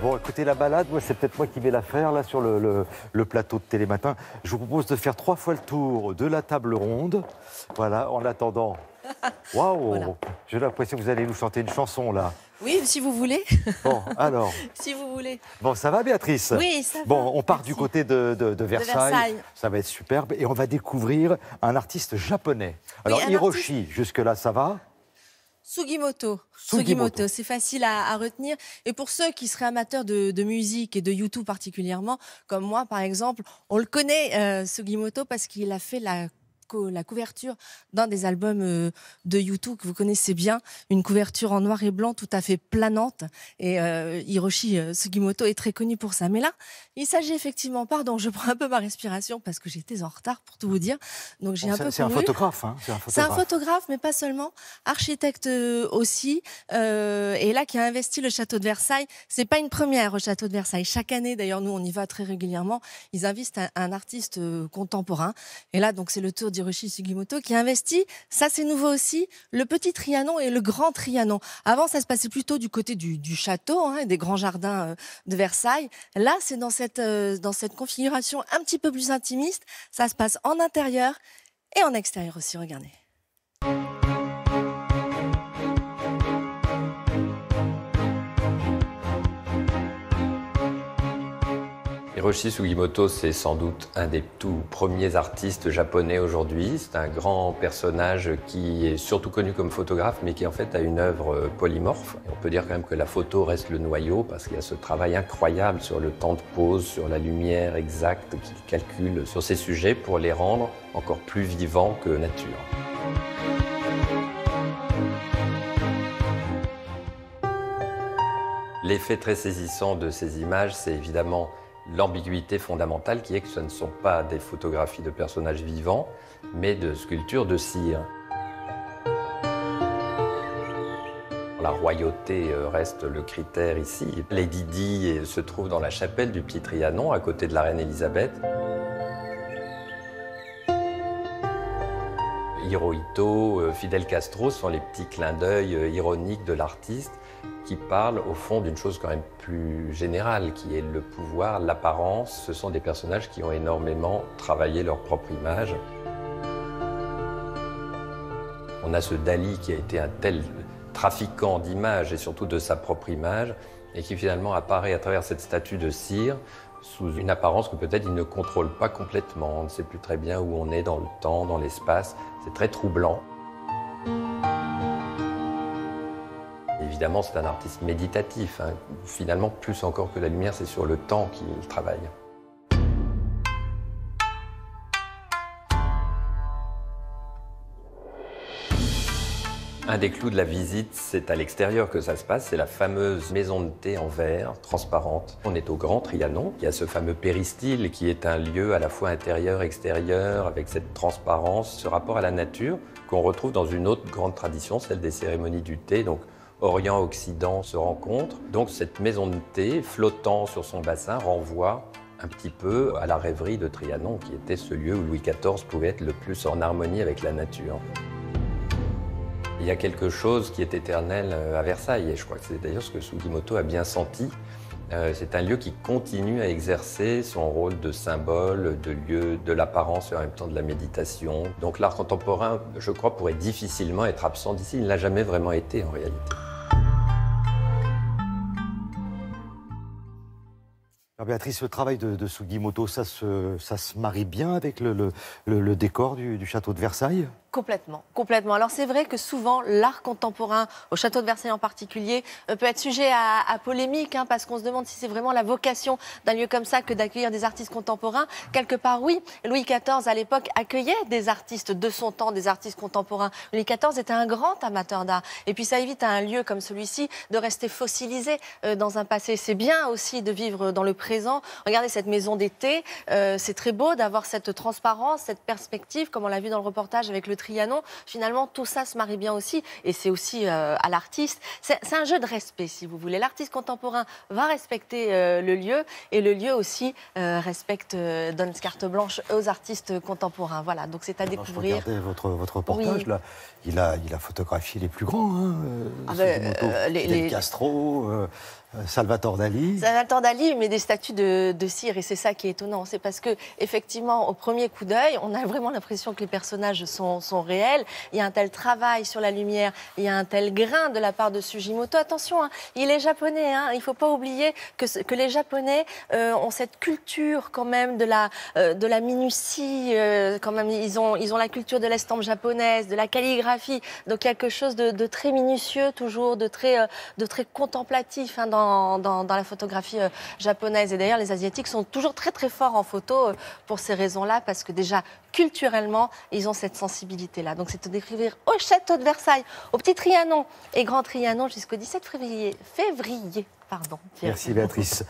Bon, écoutez, la balade, moi, c'est peut-être moi qui vais la faire, là, sur le plateau de Télématin. Je vous propose de faire 3 fois le tour de la table ronde. Voilà, en attendant. Waouh Voilà. J'ai l'impression que vous allez nous chanter une chanson, là. Oui, si vous voulez. Bon, alors. Si vous voulez. Bon, ça va, Béatrice? Oui, ça va. Bon, on part Merci. du côté de Versailles. Versailles. Ça va être superbe. Et on va découvrir un artiste japonais. Alors, un Hiroshi, jusque-là, ça va? Sugimoto. Sugimoto. C'est facile à retenir. Et pour ceux qui seraient amateurs de musique et de YouTube particulièrement, comme moi par exemple, on le connaît, Sugimoto, parce qu'il a fait la couverture d'un des albums de YouTube que vous connaissez bien, une couverture en noir et blanc tout à fait planante. Et Hiroshi Sugimoto est très connu pour ça. Mais là, il s'agit effectivement, pardon, je prends un peu ma respiration parce que j'étais en retard pour tout vous dire. Donc j'ai un peu C'est un couru. photographe, hein? C'est un photographe, mais pas seulement, architecte aussi, et là qui a investi le château de Versailles. C'est pas une première au château de Versailles. Chaque année, d'ailleurs, nous on y va très régulièrement. Ils invitent un artiste contemporain. Et là, donc c'est le tour d'Hiroshi Sugimoto qui a investi. Ça, c'est nouveau aussi. Le petit Trianon et le grand Trianon. Avant, ça se passait plutôt du côté du château, hein, des grands jardins de Versailles. Là, c'est dans cette configuration un petit peu plus intimiste. Ça se passe en intérieur. Et en extérieur aussi, regardez. Hiroshi Sugimoto, c'est sans doute un des tout premiers artistes japonais aujourd'hui. C'est un grand personnage qui est surtout connu comme photographe, mais qui en fait a une œuvre polymorphe. Et on peut dire quand même que la photo reste le noyau, parce qu'il y a ce travail incroyable sur le temps de pose, sur la lumière exacte qu'il calcule sur ces sujets pour les rendre encore plus vivants que nature. L'effet très saisissant de ces images, c'est évidemment l'ambiguïté fondamentale qui est que ce ne sont pas des photographies de personnages vivants, mais de sculptures de cire. La royauté reste le critère ici. Lady Di se trouve dans la chapelle du Petit Trianon, à côté de la reine Elisabeth. Hirohito, Fidel Castro sont les petits clins d'œil ironiques de l'artiste qui parlent au fond d'une chose quand même plus générale, qui est le pouvoir, l'apparence. Ce sont des personnages qui ont énormément travaillé leur propre image. On a ce Dali qui a été un tel trafiquant d'images et surtout de sa propre image, et qui finalement apparaît à travers cette statue de cire sous une apparence que peut-être il ne contrôle pas complètement. On ne sait plus très bien où on est dans le temps, dans l'espace. C'est très troublant. Évidemment, c'est un artiste méditatif. Hein. Finalement, plus encore que la lumière, c'est sur le temps qu'il travaille. Un des clous de la visite, c'est à l'extérieur que ça se passe. C'est la fameuse maison de thé en verre, transparente. On est au Grand Trianon. Il y a ce fameux péristyle qui est un lieu à la fois intérieur-extérieur, avec cette transparence, ce rapport à la nature qu'on retrouve dans une autre grande tradition, celle des cérémonies du thé. Donc, Orient-Occident se rencontrent. Donc, cette maison de thé, flottant sur son bassin, renvoie un petit peu à la rêverie de Trianon, qui était ce lieu où Louis XIV pouvait être le plus en harmonie avec la nature. Il y a quelque chose qui est éternel à Versailles, et je crois que c'est d'ailleurs ce que Sugimoto a bien senti. C'est un lieu qui continue à exercer son rôle de symbole, de lieu de l'apparence et en même temps de la méditation. Donc l'art contemporain, je crois, pourrait difficilement être absent d'ici. Il ne l'a jamais vraiment été en réalité. Alors Béatrice, le travail de Sugimoto, ça se marie bien avec le décor du château de Versailles? Complètement, complètement. Alors c'est vrai que souvent l'art contemporain, au château de Versailles en particulier, peut être sujet à polémique, hein, parce qu'on se demande si c'est vraiment la vocation d'un lieu comme ça que d'accueillir des artistes contemporains. Quelque part, oui. Louis XIV, à l'époque, accueillait des artistes de son temps, des artistes contemporains. Louis XIV était un grand amateur d'art. Et puis ça évite à un lieu comme celui-ci de rester fossilisé dans un passé. C'est bien aussi de vivre dans le présent. Regardez cette maison d'été, c'est très beau d'avoir cette transparence, cette perspective, comme on l'a vu dans le reportage avec le Trianon, finalement, tout ça se marie bien aussi. Et c'est aussi à l'artiste. C'est un jeu de respect, si vous voulez. L'artiste contemporain va respecter le lieu et le lieu aussi donne carte blanche aux artistes contemporains. Voilà, donc c'est à découvrir. Regardez votre reportage, là. Il a photographié les plus grands, hein, Fidel Castro, Salvatore Dali. Salvatore Dali met des statues de cire et c'est ça qui est étonnant. C'est parce que effectivement, au premier coup d'œil, on a vraiment l'impression que les personnages sont réels. Il y a un tel travail sur la lumière, il y a un tel grain de la part de Sugimoto. Attention, hein, il est japonais. Hein, il ne faut pas oublier que les Japonais ont cette culture quand même de la minutie. Quand même, ils ont la culture de l'estampe japonaise, de la calligraphie. Donc quelque chose de très minutieux, toujours de très contemplatif, hein, dans la photographie japonaise. Et d'ailleurs, les Asiatiques sont toujours très très forts en photo pour ces raisons-là, parce que déjà, culturellement, ils ont cette sensibilité-là. Donc c'est à découvrir au château de Versailles, au Petit Trianon et Grand Trianon jusqu'au 17 février. Pardon. Merci Béatrice.